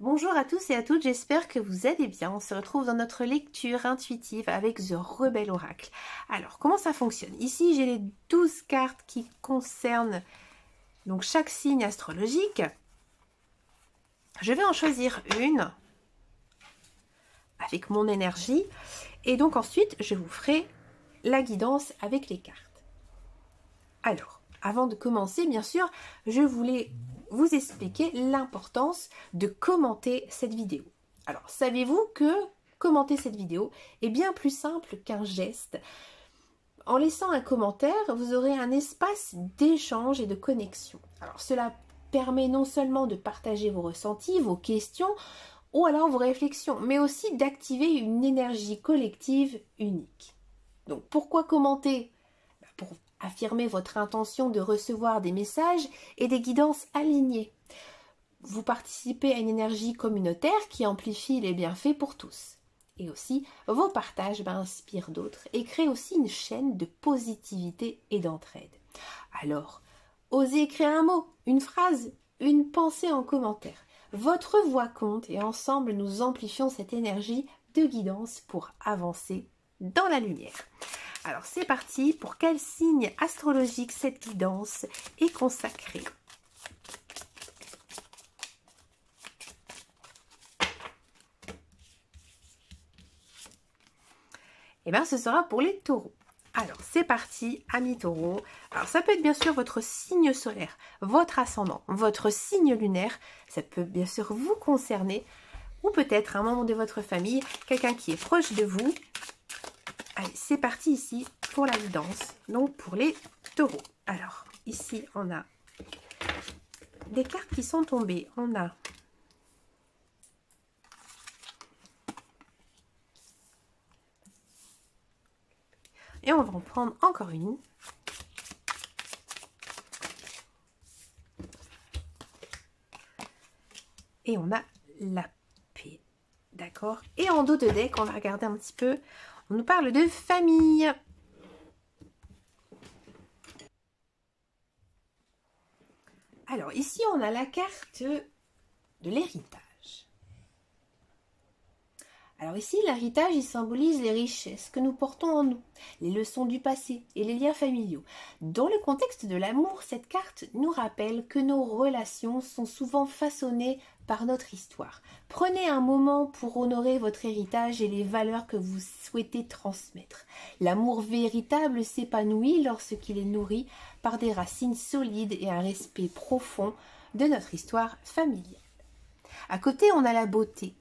Bonjour à tous et à toutes, j'espère que vous allez bien. On se retrouve dans notre lecture intuitive avec The Rebel Oracle. Alors, comment ça fonctionne? Ici, j'ai les 12 cartes qui concernent donc chaque signe astrologique. Je vais en choisir une avec mon énergie et donc ensuite, je vous ferai la guidance avec les cartes. Alors, avant de commencer, bien sûr, je voulais vous expliquer l'importance de commenter cette vidéo. Alors, savez-vous que commenter cette vidéo est bien plus simple qu'un geste? En laissant un commentaire, vous aurez un espace d'échange et de connexion. Alors, cela permet non seulement de partager vos ressentis, vos questions, ou alors vos réflexions, mais aussi d'activer une énergie collective unique. Donc, pourquoi commenter? Pour affirmer votre intention de recevoir des messages et des guidances alignées. Vous participez à une énergie communautaire qui amplifie les bienfaits pour tous. Et aussi, vos partages inspirent d'autres et créent aussi une chaîne de positivité et d'entraide. Alors, osez écrire un mot, une phrase, une pensée en commentaire. Votre voix compte et ensemble nous amplifions cette énergie de guidance pour avancer dans la lumière. Alors c'est parti, pour quel signe astrologique cette guidance est consacrée? Eh bien ce sera pour les taureaux. Alors c'est parti, amis taureaux. Alors ça peut être bien sûr votre signe solaire, votre ascendant, votre signe lunaire. Ça peut bien sûr vous concerner ou peut-être un membre de votre famille, quelqu'un qui est proche de vous. Allez, c'est parti ici pour la guidance, donc pour les taureaux. Alors, ici, on a des cartes qui sont tombées. On a et on va en prendre encore une. Et on a la paix. D'accord? Et en dos de deck, on va regarder un petit peu. On nous parle de famille. Alors ici, on a la carte de l'héritage. Alors ici, l'héritage, il symbolise les richesses que nous portons en nous, les leçons du passé et les liens familiaux. Dans le contexte de l'amour, cette carte nous rappelle que nos relations sont souvent façonnées par notre histoire. Prenez un moment pour honorer votre héritage et les valeurs que vous souhaitez transmettre. L'amour véritable s'épanouit lorsqu'il est nourri par des racines solides et un respect profond de notre histoire familiale. À côté, on a la beauté.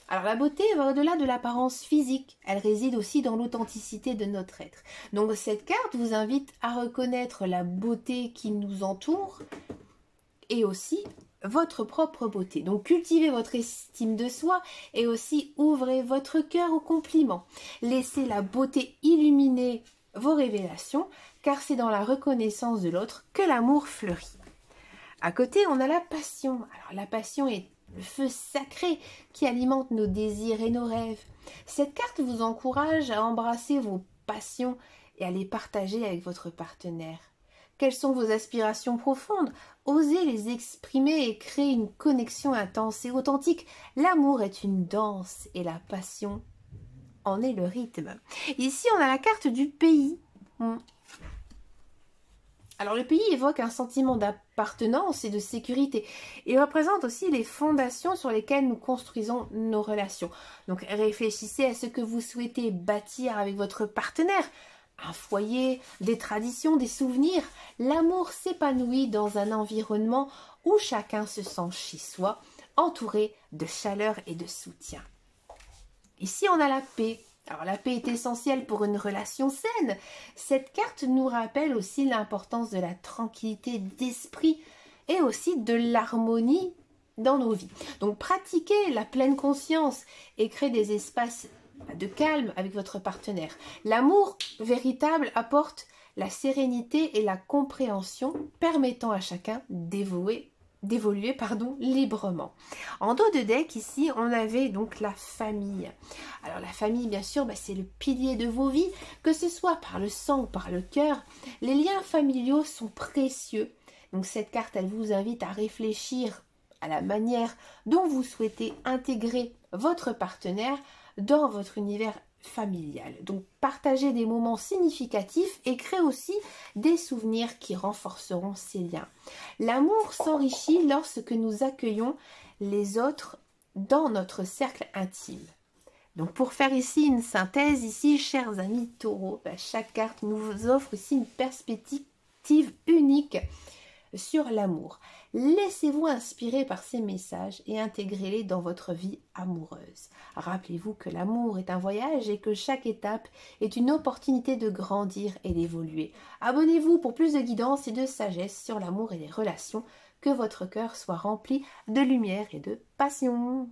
Alors la beauté va au-delà de l'apparence physique, elle réside aussi dans l'authenticité de notre être. Donc cette carte vous invite à reconnaître la beauté qui nous entoure et aussi votre propre beauté. Donc cultivez votre estime de soi et aussi ouvrez votre cœur aux compliments. Laissez la beauté illuminer vos révélations car c'est dans la reconnaissance de l'autre que l'amour fleurit. À côté, on a la passion. Alors la passion est le feu sacré qui alimente nos désirs et nos rêves. Cette carte vous encourage à embrasser vos passions et à les partager avec votre partenaire. Quelles sont vos aspirations profondes? Osez les exprimer et créer une connexion intense et authentique. L'amour est une danse et la passion en est le rythme. Ici, on a la carte du pays. Alors le pays évoque un sentiment d'appartenance et de sécurité. Il représente aussi les fondations sur lesquelles nous construisons nos relations. Donc réfléchissez à ce que vous souhaitez bâtir avec votre partenaire. Un foyer, des traditions, des souvenirs. L'amour s'épanouit dans un environnement où chacun se sent chez soi, entouré de chaleur et de soutien. Ici on a la paix. Alors la paix est essentielle pour une relation saine. Cette carte nous rappelle aussi l'importance de la tranquillité d'esprit et aussi de l'harmonie dans nos vies. Donc pratiquez la pleine conscience et créez des espaces de calme avec votre partenaire. L'amour véritable apporte la sérénité et la compréhension permettant à chacun d'évoluer librement. En dos de deck, ici, on avait donc la famille. Alors la famille, bien sûr, c'est le pilier de vos vies, que ce soit par le sang ou par le cœur. Les liens familiaux sont précieux. Donc cette carte, elle vous invite à réfléchir à la manière dont vous souhaitez intégrer votre partenaire dans votre univers familial. Donc partagez des moments significatifs et créez aussi des souvenirs qui renforceront ces liens. L'amour s'enrichit lorsque nous accueillons les autres dans notre cercle intime. Donc pour faire ici une synthèse, ici, chers amis taureaux, chaque carte nous offre ici une perspective unique sur l'amour. Laissez-vous inspirer par ces messages et intégrez-les dans votre vie amoureuse. Rappelez-vous que l'amour est un voyage et que chaque étape est une opportunité de grandir et d'évoluer. Abonnez-vous pour plus de guidance et de sagesse sur l'amour et les relations. Que votre cœur soit rempli de lumière et de passion.